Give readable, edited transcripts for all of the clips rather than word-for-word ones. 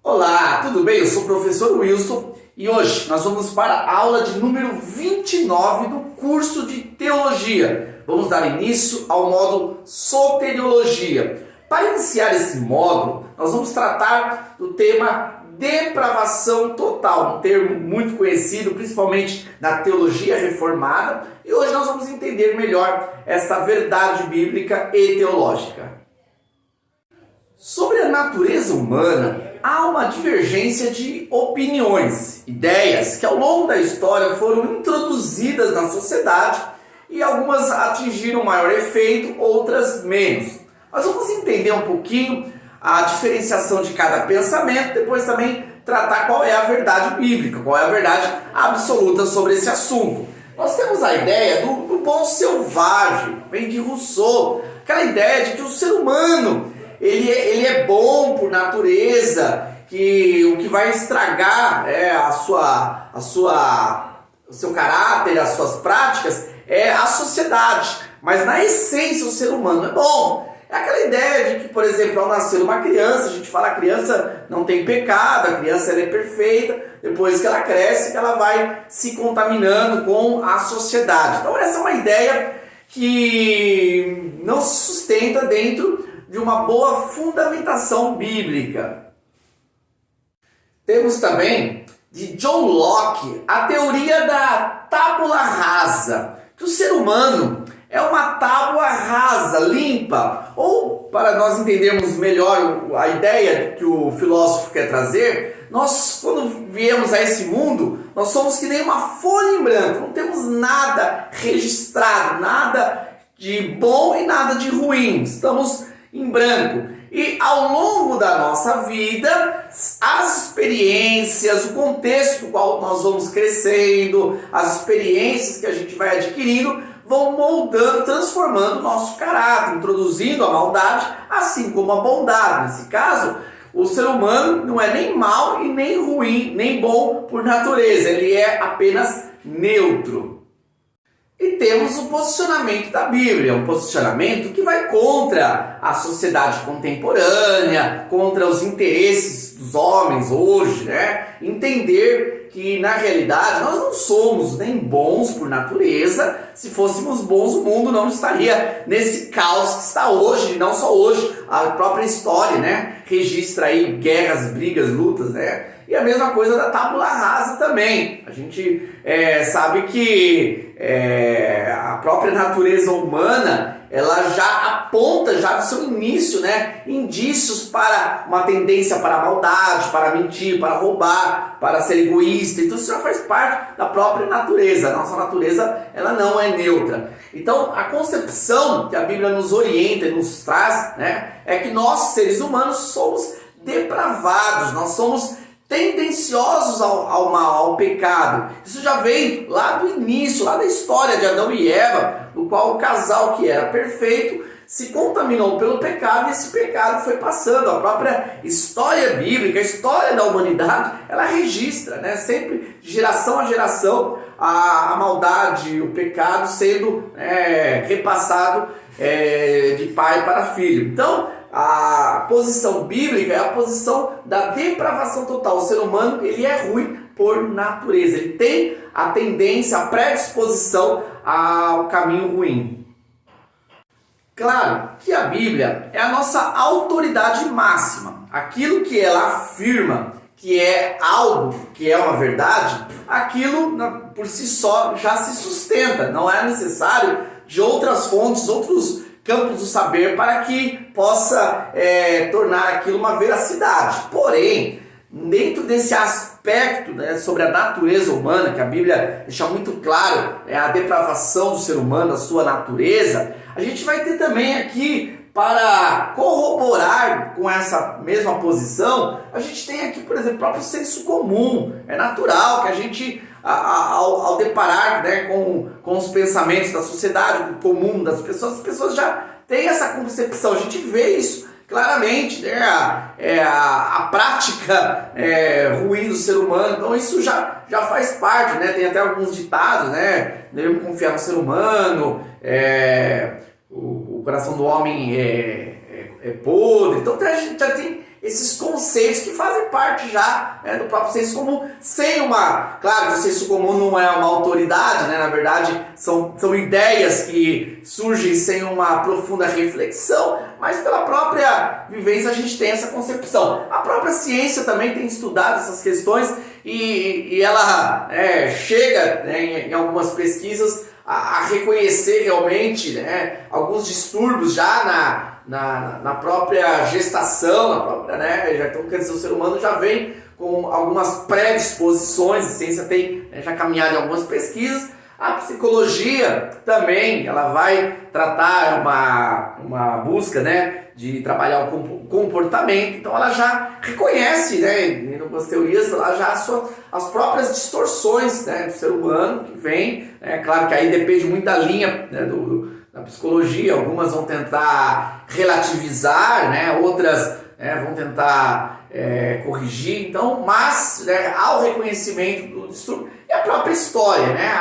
Olá, tudo bem? Eu sou o professor Wilson e hoje nós vamos para a aula de número 29 do curso de Teologia. Vamos dar início ao módulo Soteriologia. Para iniciar esse módulo, nós vamos tratar do tema depravação total, um termo muito conhecido principalmente na teologia reformada, e hoje nós vamos entender melhor essa verdade bíblica e teológica. Sobre a natureza humana, há uma divergência de opiniões, ideias que ao longo da história foram introduzidas na sociedade e algumas atingiram maior efeito, outras menos. Nós vamos entender um pouquinho a diferenciação de cada pensamento, depois também tratar qual é a verdade bíblica, qual é a verdade absoluta sobre esse assunto. Nós temos a ideia do bom selvagem, vem de Rousseau, aquela ideia de que o ser humano ele é bom por natureza, que o que vai estragar o seu caráter, as suas práticas, é a sociedade. Mas na essência o ser humano é bom. É aquela ideia de que, por exemplo, ao nascer uma criança, a gente fala que a criança não tem pecado, a criança ela é perfeita, depois que ela cresce, que ela vai se contaminando com a sociedade. Então essa é uma ideia que não se sustenta dentro de uma boa fundamentação bíblica. Temos também, de John Locke, a teoria da tábula rasa, que o ser humano é uma tábua rasa, limpa, ou, para nós entendermos melhor a ideia que o filósofo quer trazer, nós, quando viemos a esse mundo, nós somos que nem uma folha em branco, não temos nada registrado, nada de bom e nada de ruim, estamos em branco. E ao longo da nossa vida, as experiências, o contexto no qual nós vamos crescendo, as experiências que a gente vai adquirindo, vão moldando, transformando o nosso caráter, introduzindo a maldade, assim como a bondade. Nesse caso, o ser humano não é nem mal e nem ruim, nem bom por natureza, ele é apenas neutro. E temos o posicionamento da Bíblia, um posicionamento que vai contra a sociedade contemporânea, contra os interesses dos homens hoje, né? Entender que, na realidade, nós não somos nem bons por natureza. Se fôssemos bons, o mundo não estaria nesse caos que está hoje, não só hoje, a própria história, né? Registra aí guerras, brigas, lutas, né? E a mesma coisa da tábula rasa também. A gente sabe que a própria natureza humana, ela já aponta, já do seu início, né, indícios para uma tendência para a maldade, para mentir, para roubar, para ser egoísta. Então isso já faz parte da própria natureza. A nossa natureza, ela não é neutra. Então a concepção que a Bíblia nos orienta e nos traz, né, é que nós, seres humanos, somos depravados, nós somos tendenciosos ao mal, ao pecado. Isso já vem lá do início, lá da história de Adão e Eva, no qual o casal que era perfeito se contaminou pelo pecado e esse pecado foi passando. A própria história bíblica, a história da humanidade, ela registra, né, sempre de geração a geração a maldade, o pecado sendo repassado de pai para filho. Então, a posição bíblica é a posição da depravação total. O ser humano, ele é ruim por natureza. Ele tem a tendência, a predisposição ao caminho ruim. Claro que a Bíblia é a nossa autoridade máxima. Aquilo que ela afirma que é algo, que é uma verdade, aquilo por si só já se sustenta. Não é necessário de outras fontes, outros campos do saber para que possa tornar aquilo uma veracidade. Porém, dentro desse aspecto, né, sobre a natureza humana, que a Bíblia deixa muito claro, a depravação do ser humano, a sua natureza, a gente vai ter também aqui, para corroborar com essa mesma posição, a gente tem aqui, por exemplo, o próprio senso comum. É natural que a gente, ao deparar, né, com os pensamentos da sociedade, o comum das pessoas, as pessoas já têm essa concepção. A gente vê isso claramente, né, a prática ruim do ser humano. Então isso já faz parte, né? Tem até alguns ditados, né? Devemos confiar no ser humano, o coração do homem é podre. Então a gente já tem esses conceitos que fazem parte já do próprio senso comum, sem uma... Claro que o senso comum não é uma autoridade, né? Na verdade são ideias que surgem sem uma profunda reflexão, mas pela própria vivência a gente tem essa concepção. A própria ciência também tem estudado essas questões e ela chega, né, em algumas pesquisas a reconhecer realmente, né, alguns distúrbios já na própria gestação, então, quer dizer, o ser humano já vem com algumas predisposições, a ciência tem já caminhado em algumas pesquisas. A psicologia também, ela vai tratar uma busca, né, de trabalhar o comportamento, então ela já reconhece, né, em algumas teorias, ela já as próprias distorções, né, do ser humano que vem, claro que aí depende muito da linha, né, da psicologia, algumas vão tentar relativizar, né, outras vão tentar corrigir, então, mas ao reconhecimento do distúrbio e a própria história, né,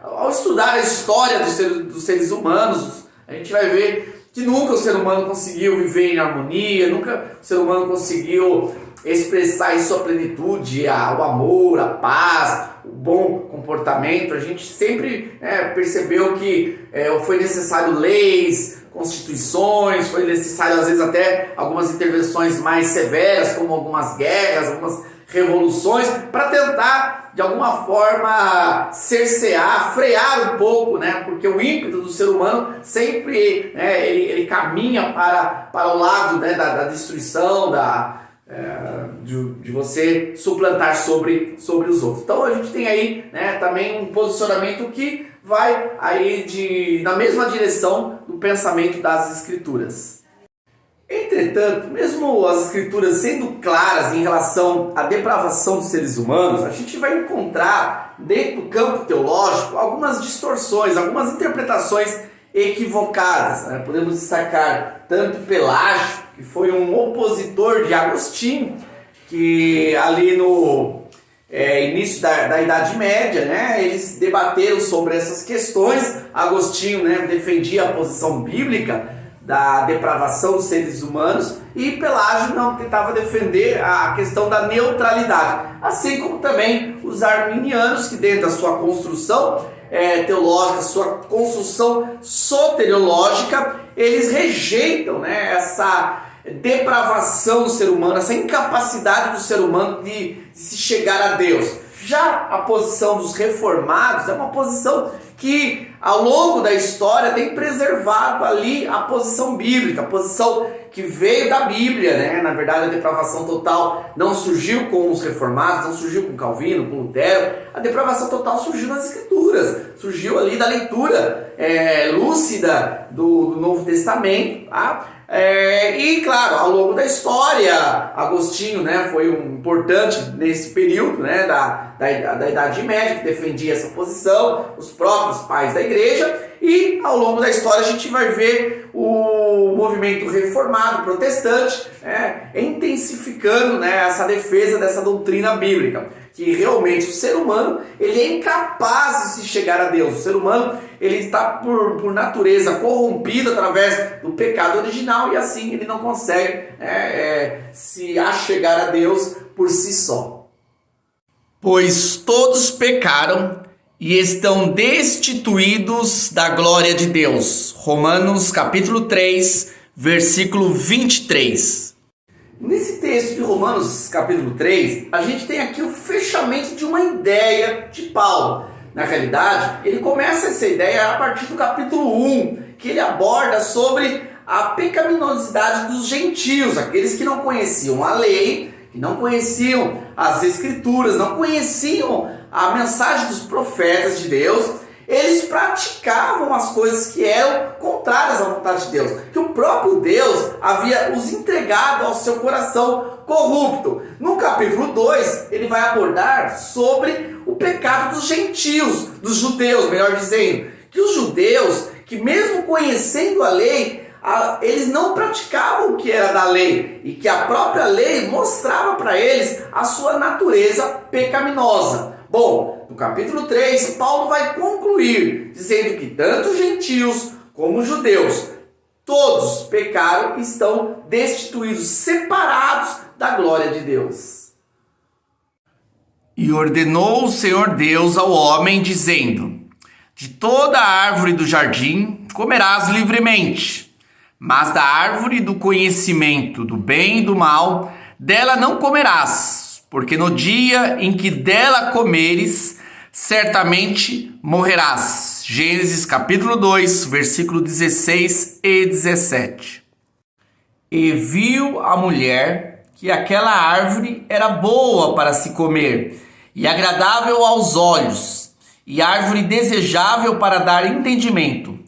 ao estudar a história dos seres humanos, a gente vai ver que nunca o ser humano conseguiu viver em harmonia, nunca o ser humano conseguiu expressar em sua plenitude o amor, a paz, o bom comportamento. A gente sempre percebeu que foi necessário leis, constituições, foi necessário às vezes até algumas intervenções mais severas, como algumas guerras, algumas revoluções, para tentar de alguma forma cercear, frear um pouco, né? Porque o ímpeto do ser humano sempre ele caminha para o lado, né, da destruição, de você suplantar sobre os outros. Então a gente tem aí, né, também um posicionamento que vai aí na mesma direção do pensamento das Escrituras. Entretanto, mesmo as Escrituras sendo claras em relação à depravação dos seres humanos, a gente vai encontrar dentro do campo teológico algumas distorções, algumas interpretações equivocadas, né? Podemos destacar tanto Pelágio, que foi um opositor de Agostinho, que ali no início da Idade Média, né, eles debateram sobre essas questões. Agostinho, né, defendia a posição bíblica da depravação dos seres humanos e Pelágio não tentava defender a questão da neutralidade, assim como também os arminianos, que dentro da sua construção teológica, sua construção soteriológica, eles rejeitam, né, essa depravação do ser humano, essa incapacidade do ser humano de se chegar a Deus. Já a posição dos reformados é uma posição que ao longo da história tem preservado ali a posição bíblica, a posição que veio da Bíblia, né? Na verdade, a depravação total não surgiu com os reformados, não surgiu com Calvino, com Lutero. A depravação total surgiu nas Escrituras, surgiu ali da leitura lúcida do Novo Testamento, tá? E claro, ao longo da história, Agostinho, né, foi um importante nesse período, né, da Idade Média, que defendia essa posição, os próprios pais da igreja, e ao longo da história a gente vai ver o movimento reformado, protestante, intensificando, né, essa defesa dessa doutrina bíblica, que realmente o ser humano ele é incapaz de se chegar a Deus. O ser humano ele está por natureza corrompido através do pecado original e assim ele não consegue se achegar a Deus por si só. Pois todos pecaram e estão destituídos da glória de Deus. Romanos capítulo 3, versículo 23. Nesse texto de Romanos capítulo 3, a gente tem aqui o fechamento de uma ideia de Paulo. Na realidade, ele começa essa ideia a partir do capítulo 1, que ele aborda sobre a pecaminosidade dos gentios, aqueles que não conheciam a lei, que não conheciam as Escrituras, não conheciam a mensagem dos profetas de Deus. Eles praticavam as coisas que eram contrárias à vontade de Deus, que o próprio Deus havia os entregado ao seu coração corrupto. No capítulo 2, ele vai abordar sobre o pecado dos gentios, dos judeus, melhor dizendo, que os judeus, que mesmo conhecendo a lei, eles não praticavam o que era da lei, e que a própria lei mostrava para eles a sua natureza pecaminosa. Bom, no capítulo 3, Paulo vai concluir dizendo que tanto gentios como judeus todos pecaram e estão destituídos, separados da glória de Deus. E ordenou o Senhor Deus ao homem, dizendo: de toda a árvore do jardim comerás livremente, mas da árvore do conhecimento do bem e do mal, dela não comerás, porque no dia em que dela comeres, certamente morrerás. Gênesis capítulo 2, versículo 16 e 17. E viu a mulher que aquela árvore era boa para se comer, e agradável aos olhos, e árvore desejável para dar entendimento.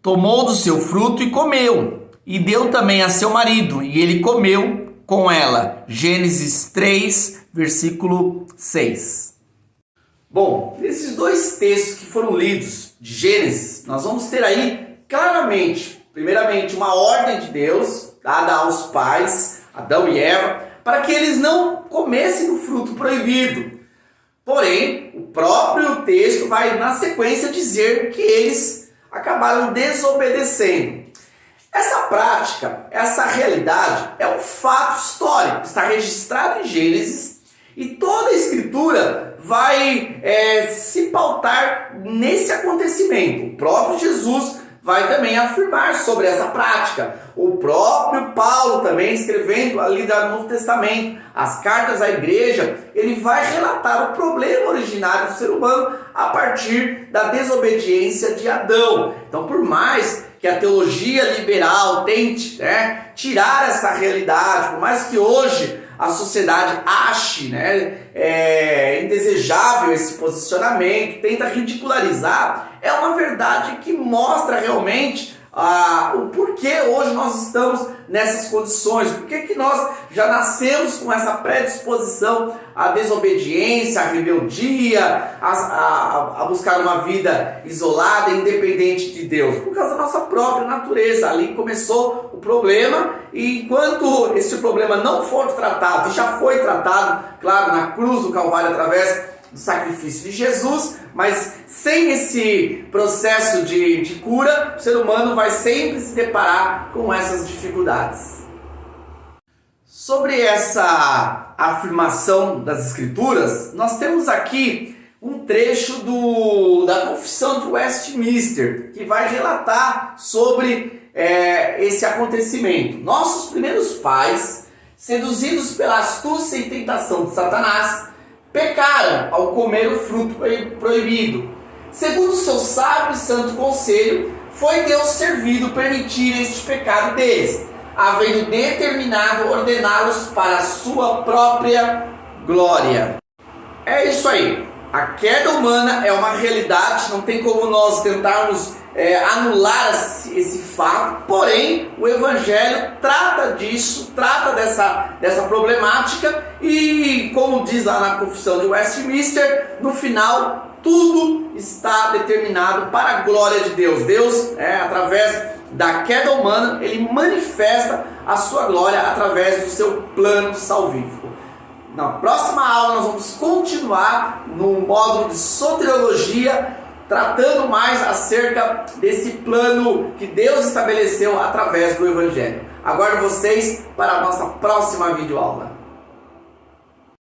Tomou do seu fruto e comeu, e deu também a seu marido, e ele comeu com ela. Gênesis 3, versículo 6. Bom, nesses dois textos que foram lidos de Gênesis, nós vamos ter aí claramente, primeiramente, uma ordem de Deus dada aos pais, Adão e Eva, para que eles não comessem o fruto proibido. Porém, o próprio texto vai na sequência dizer que eles acabaram desobedecendo. Essa prática, essa realidade é um fato histórico, está registrado em Gênesis, e toda a Escritura vai se pautar nesse acontecimento. O próprio Jesus vai também afirmar sobre essa prática. O próprio Paulo também, escrevendo ali no Novo Testamento, as cartas à igreja, ele vai relatar o problema originário do ser humano a partir da desobediência de Adão. Então, por mais que a teologia liberal tente tirar essa realidade, por mais que hoje a sociedade ache indesejável esse posicionamento, tenta ridicularizar, é uma verdade que mostra realmente o porquê hoje nós estamos nessas condições, porquê que nós já nascemos com essa predisposição à desobediência, à rebeldia, a buscar uma vida isolada, independente de Deus, por causa da nossa própria natureza. Ali começou o problema, e enquanto esse problema não for tratado, e já foi tratado, claro, na cruz do Calvário através do sacrifício de Jesus, mas sem esse processo de cura, o ser humano vai sempre se deparar com essas dificuldades. Sobre essa afirmação das Escrituras, nós temos aqui um trecho da Confissão de Westminster, que vai relatar sobre esse acontecimento. Nossos primeiros pais, seduzidos pela astúcia e tentação de Satanás, pecaram ao comer o fruto proibido. Segundo o seu sábio e santo conselho, foi Deus servido permitir este pecado deles, havendo determinado ordená-los para a sua própria glória. É isso aí. A queda humana é uma realidade, não tem como nós tentarmos anular esse fato, porém o Evangelho trata disso, trata dessa problemática, e como diz lá na Confissão de Westminster, no final tudo está determinado para a glória de Deus. Deus, através da queda humana, ele manifesta a sua glória através do seu plano salvífico. Na próxima aula nós vamos continuar no módulo de soteriologia, tratando mais acerca desse plano que Deus estabeleceu através do Evangelho. Aguardo vocês para a nossa próxima videoaula.